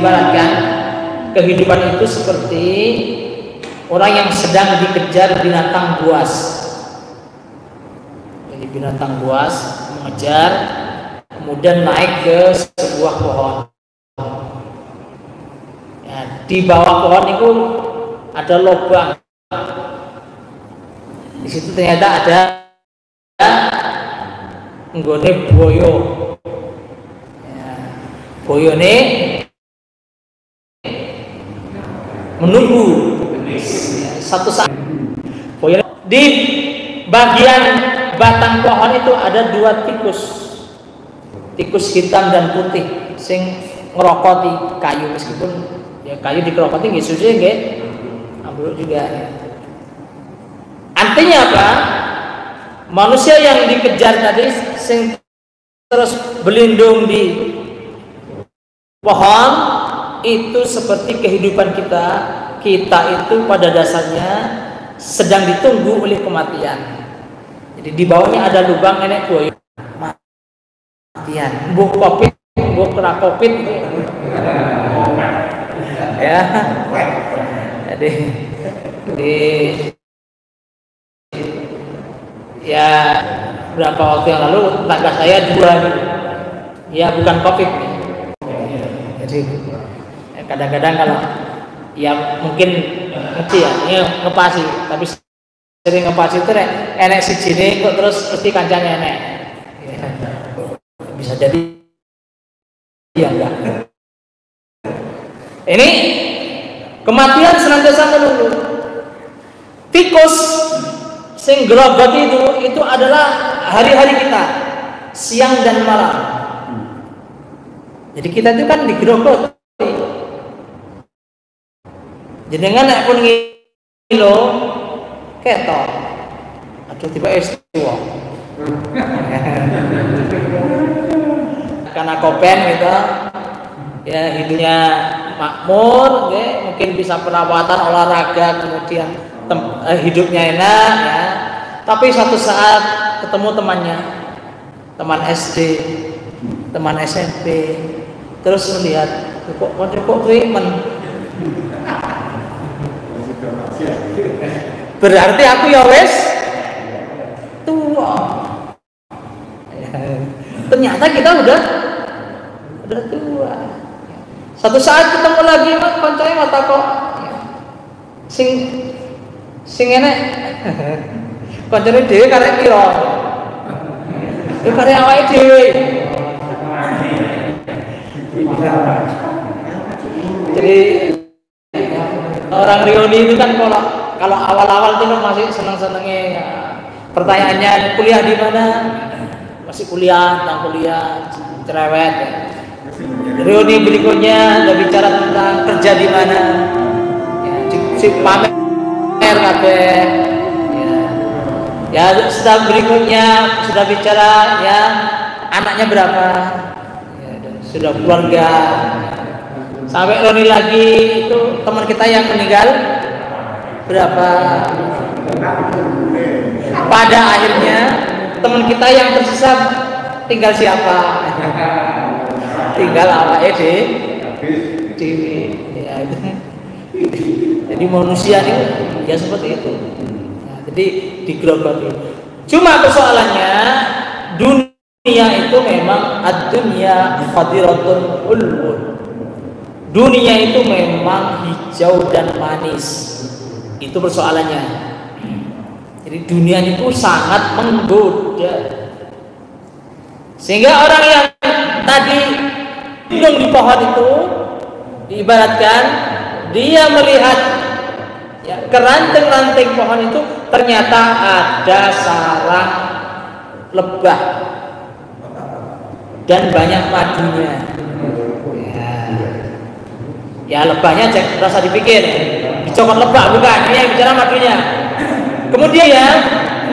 diibaratkan kehidupan itu seperti orang yang sedang dikejar binatang buas. Jadi binatang buas mengejar, kemudian naik ke sebuah pohon. Ya, di bawah pohon itu ada lubang. Di situ ternyata ada nggone boyo. Ya, boyo ini menunggu satu saat. Boyo di bagian batang pohon itu ada dua tikus. Tikus hitam dan putih sing ngerokoti kayu, meskipun ya kayu dikerokoti nggih susah nggih ambruk juga ya. Artinya apa? Manusia yang dikejar tadi sing terus berlindung di pohon itu seperti kehidupan kita. Kita itu pada dasarnya sedang ditunggu oleh kematian. Jadi di bawahnya ada lubang enek boyo. Kematian, buh covid, buh kena covid, ya. Jadi ya berapa waktu yang lalu tetangga saya 2 ya bukan covid nih. Jadi kadang-kadang kalau ya mungkin ngerti ya, ini ngepasi, tapi sering ngepasi itu enek sijine kok terus mesti kancane enek. Ya. Bisa jadi ya enggak. Ini kematian senantiasa menunggu. Tikus sing grogot itu adalah hari-hari kita, siang dan malam. Jadi kita itu kan digrogot. Jenengan nek pun ngilo ketok. Aduh tiba istiwa. Karena kopen gitu. Ya hidupnya makmur, ya, mungkin bisa perawatan olahraga, kemudian hidupnya enak ya. Tapi suatu saat ketemu temannya, teman SD, teman SMP, terus melihat kok berarti aku ya wes tua. Ternyata kita udah tua. Satu saat ketemu lagi mak koncone mata kok sing enek koncone dhewe karek piro? Ya karek awake dhewe. Jadi orang reuni itu kan kalau awal-awal itu masih senang-senangnya ya. Pertanyaannya kuliah di mana? Masih kuliah, tentang kuliah, cerewet ya. Reuni berikutnya udah bicara tentang kerja di mana, ya, si pamer kabeh, ya setelah berikutnya sudah bicara ya anaknya berapa, ya, sudah keluarga, sampai reuni lagi itu teman kita yang meninggal berapa, pada akhirnya teman kita yang tersisa tinggal siapa? Tinggal awake dhewe. Ya, jadi manusia ini ya seperti itu. Nah, jadi digrogoti. Cuma persoalannya dunia itu memang ad-dunya khadiratun ulun. Dunia itu memang hijau dan manis. Itu persoalannya. Jadi dunia itu sangat menggoda. Sehingga orang yang tadi duduk di pohon itu diibaratkan dia melihat ya, keranting-ranting pohon itu ternyata ada sarang lebah dan banyak madunya. Ya lebahnya cek rasa dipikir dicokot lebah bukan, ini yang bicara madunya. Kemudian ya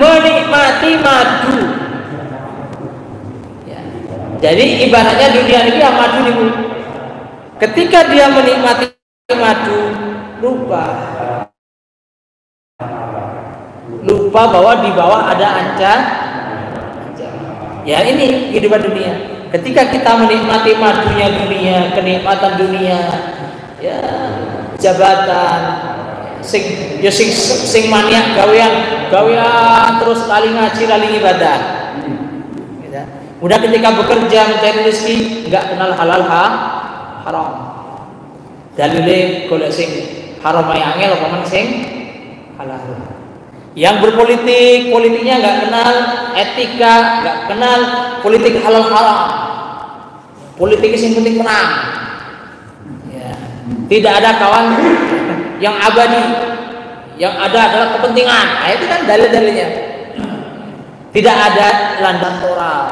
menikmati madu. Jadi ibaratnya dunia ini yang madu nih Bu. Ketika dia menikmati madu, lupa bahwa di bawah ada ancaman. Ya ini kehidupan dunia. ketika kita menikmati madunya dunia, kenikmatan dunia, ya jabatan, sing maniak gawean terus lali ngaji, lali ibadah. Udah ketika bekerja mencari rezeki nggak kenal halal haram. Dalile golek sing haram ae angel apa men sing halal. Yang berpolitik, politiknya nggak kenal etika, nggak kenal politik halal haram. Politik yang penting menang. Ya. Tidak ada kawan yang abadi, yang ada adalah kepentingan. Nah, itu kan dalil-dalilnya. Tidak ada landasan moral.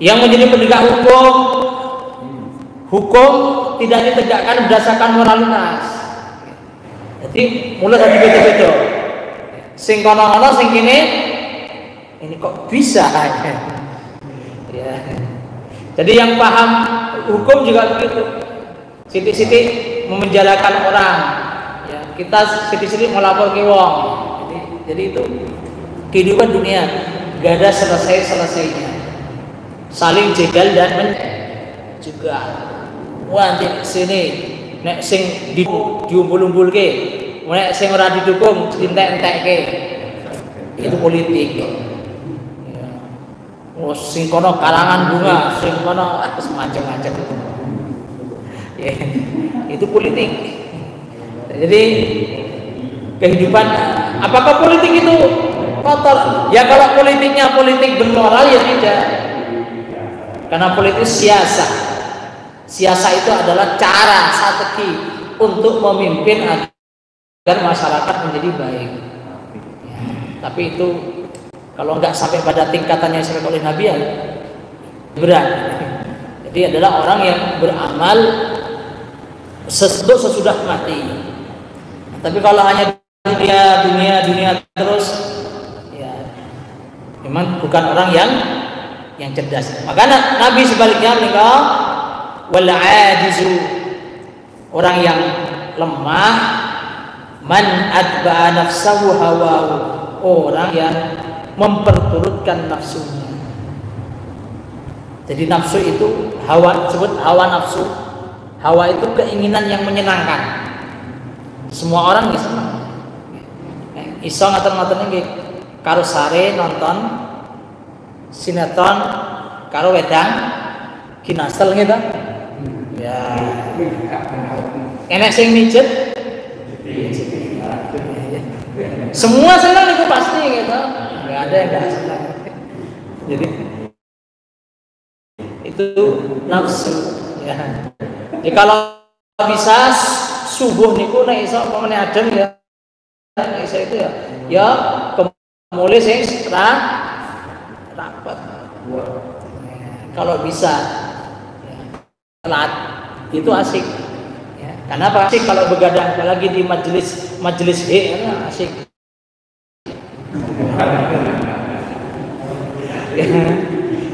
Yang menjadi penegak hukum tidak ditegakkan berdasarkan moralitas. Jadi mulai dari beda-beda. Sing kono-kono sing kene ini kok bisa ya. Jadi yang paham hukum juga begitu. Sidik-sidik memenjarakan orang. Ya, kita sidik-sidik melapor ke wong. Jadi itu kehidupan dunia gak ada selesai-selesainya. Saling jegal dan juga. Wah, sini nek sing diumpul-umpulke, nek sing ora didukung dientek-entekke. Itu politik. Ya. Oh, sing kono karangan bunga, sing kono semacam-macam. Ya, itu politik. Jadi kehidupan, apakah politik itu kotor? Ya kalau politiknya politik bermoral ya tidak. Karena politik siasa itu adalah cara, strategi untuk memimpin agar masyarakat menjadi baik. Ya, tapi itu kalau nggak sampai pada tingkatan yang disampaikan oleh Nabi ya berat. Jadi adalah orang yang beramal sesudah mati. Tapi kalau hanya dunia terus, ya memang bukan orang yang cerdas. Maka Nabi sebaliknya meninggal wal ajizu, orang yang lemah, man atba'a nafsahu hawahu, orang yang memperturutkan nafsunya. Jadi nafsu itu hawa, disebut hawa nafsu. Hawa itu keinginan yang menyenangkan. Semua orang bisa senang. Iso ngaten-ngaten nggih karo sare nonton sinetron karo wedang kinasel gitu. Ya. Enek sing mijet. Semua senang itu pasti gitu. Enggak ada yang enggak senang. Jadi itu nafsu ya. Jadi kalau bisa subuh niku nek iso pemene adem ya. Nek iso itu ya kemulai sing rapat. Kalau bisa telat itu asik. Ya, karena apa? Asik kalau begadang apalagi di majelis asik.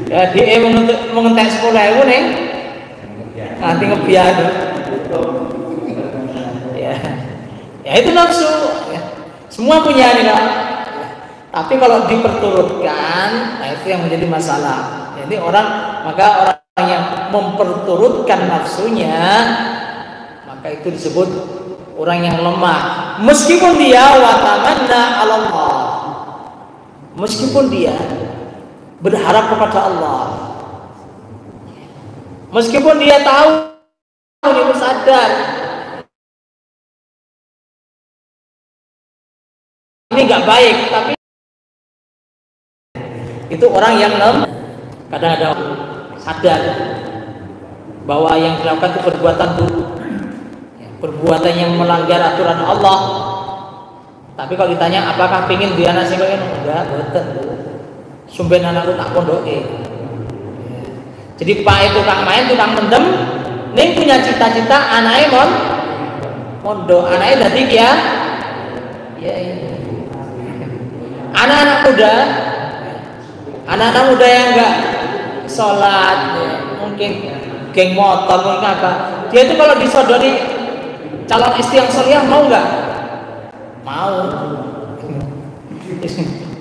Ya dia mengentek 10.000 nih. Nanti ngebiar. Ya itu nafsu. Ya. Semua punya nih kan. Tapi kalau diperturutkan, nah itu yang menjadi masalah. Jadi maka orang yang memperturutkan nafsunya, maka itu disebut orang yang lemah. Meskipun dia watamanna Allah, meskipun dia berharap kepada Allah, meskipun dia tahu, dia sadar ini nggak baik, tapi itu orang yang kadang-kadang sadar bahwa yang dilakukan itu perbuatan buruk, perbuatan yang melanggar aturan Allah. Tapi kalau ditanya apakah pingin dia anak sing enggak, boten. Sumben anakku tak pondoke. Jadi Pak itu tukang main, tukang mendem, ning punya cita-cita anaknya mondok, anaknya dadi ya. Anak-anak muda yang enggak sholat, ya, mungkin geng motor, mungkin apa, dia itu kalau disodoni calon istri yang solihah mau nggak? Mau.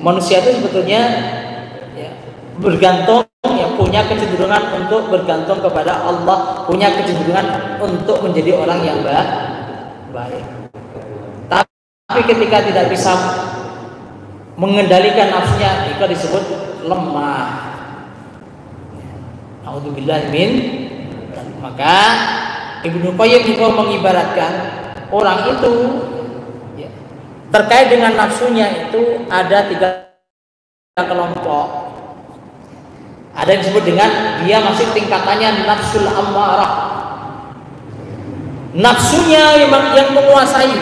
Manusia itu sebetulnya ya, bergantung ya punya kecenderungan untuk bergantung kepada Allah, punya kecenderungan untuk menjadi orang yang baik. Tapi ketika tidak bisa mengendalikan nafsunya, itu disebut lemah. A'udzubillahi min. Maka Ibnu Qayyim juga mengibaratkan orang itu terkait dengan nafsunya itu ada 3 kelompok. Ada yang disebut dengan dia masih tingkatannya nafsul ammarah. Nafsunya yang menguasai.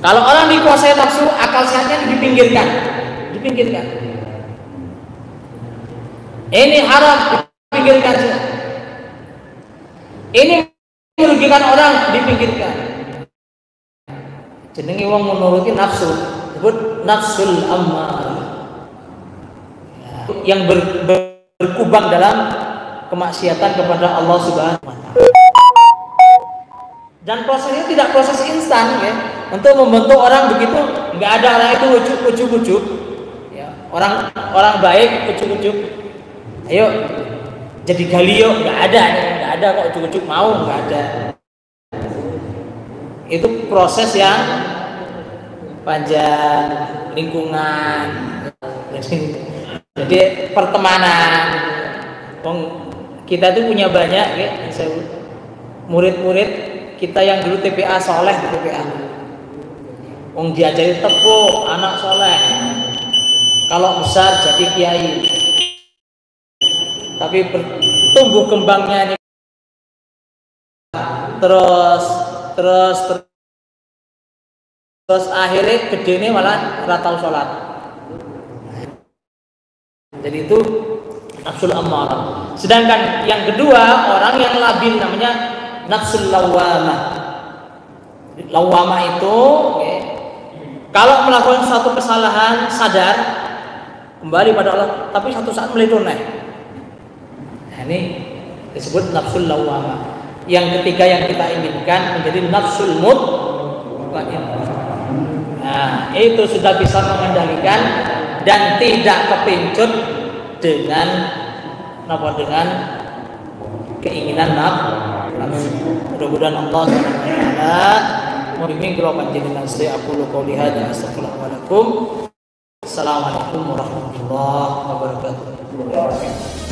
Kalau orang dikuasai nafsu, akal sehatnya dipinggirkan. Ini haram, dipinggirkan. Ini merugikan orang, dipinggirkan. Jenenge wong menuruti nafsu, disebut nafsul ammarah. Yang berkubang dalam kemaksiatan kepada Allah Subhanahu wa taala. Dan prosesnya tidak proses instan ya. Untuk membentuk orang begitu, nggak ada orang itu ujuk-ujuk. Ya, orang baik ujuk-ujuk. Ayo jadi galio, nggak ada kok ujuk-ujuk mau, nggak ada. Itu proses yang panjang, lingkungan. Jadi pertemanan. Kita tuh punya banyak ya, murid-murid kita yang dulu TPA soleh di TPA. Diajari tepuk anak soleh. Kalau besar jadi kiai. Tapi tumbuh kembangnya ini terus akhirnya gede ini malah ratau sholat. Jadi itu nafsul ammarah. Sedangkan yang kedua orang yang labil namanya nafsul lawamah. Lawamah itu kalau melakukan suatu kesalahan sadar kembali pada Allah, tapi satu saat melenceng. Nah, ini disebut nafsul lawamah. Yang ketiga yang kita inginkan menjadi nafsul mutmainnah. Nah, itu sudah bisa mengendalikan dan tidak kepincut dengan keinginan nafsu. Mudah-mudahan Allah SWT membimbing kula panjenengan sedaya. Aku qouli hadza astaghfirullah wa lakum. Assalamualaikum warahmatullahi wabarakatuh.